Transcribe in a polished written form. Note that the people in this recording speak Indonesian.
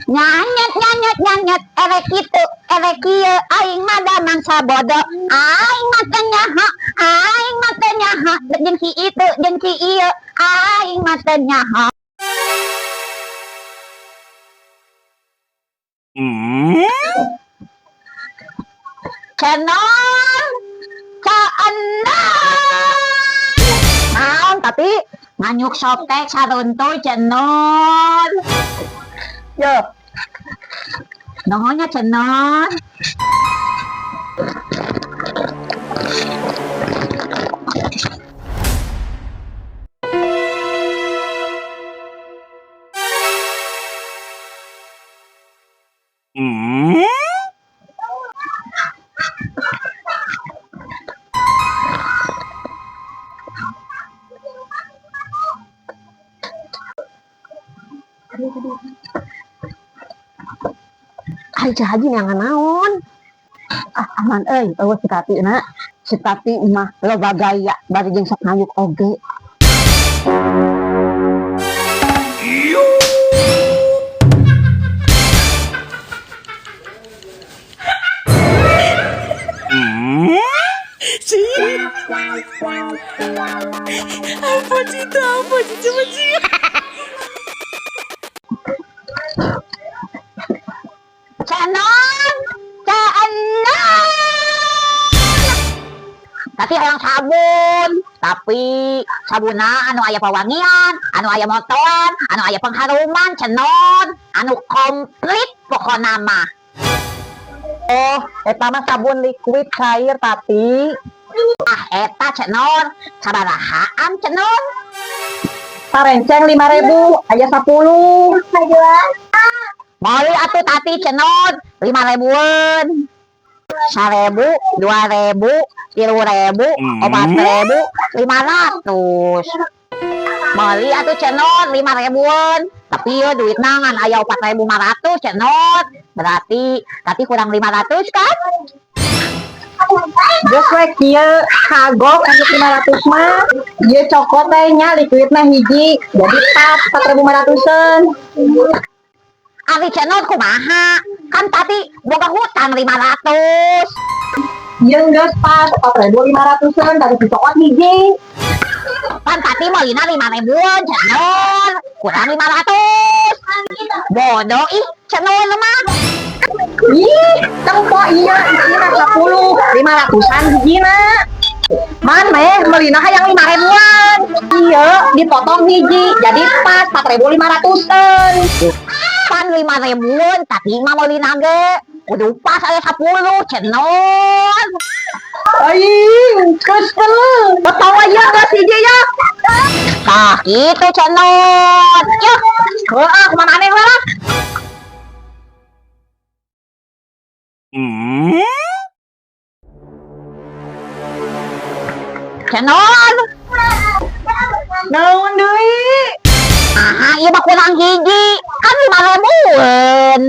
Nyanyet nyanyet nyanyet erek itu erek kieu aing mah da mangsa bodoh aing mah teh nyaho aing mah teh nyaho jeung si itu jeung si ieu aing mah teh nyaho. Cenon keenam naon tapi nganyuk sotek saruntuy cenon yo nongonya cenon Cah haji yang naon aman eueuh si Tati na si Tati mah loba gaya bari jeung sok ngayuk oge. Apa sih itu? Apa sih? Coba sih. cenon keenam tapi orang sabun tapi sabuna anu aya pawangian anu aya motoan anu aya pengharuman cenon anu komplit pokona mah. Oh eta mah sabun liquid cair Tati. Eta cenon sabarahaan cenon Parenceng 5.000 aya 10. Moli atuh Tati cenon 5.000-an 1.000 2.000 3.000 4.000 500 Moli atuh cenon 5.000-an tapi ya duit nangan aya 4.500 cenon berarti Tati kurang 500 kan. Geus we kieu kagok untuk 500 mah ieu cokot teh nya liquidna hiji jadi pas 4.500-an. Ari cenon kumaha kan Tati boga hutang 500 Ieu geus pas 4.500-an dari si cokot hiji. kan Tati molina 5.000-an cenon kurang 500 bodoh ih cenon mah. Ih, tempo iya isina 10 500-an hijina. Man meh meulina hayang 5.000-an. Iya, dipotong hiji jadi pas 4.500-an. Kan 5.000-an tapi mah molina ge kudu pas aya 10 cenon. Aing, kesel. Betul aja geus hiji ya. Tah kitu cenon. Yah, heueuh kumaha maneh lah. Cenon. Naon deui? Aha, ieu mah kurang hiji. Kan 5.000-an.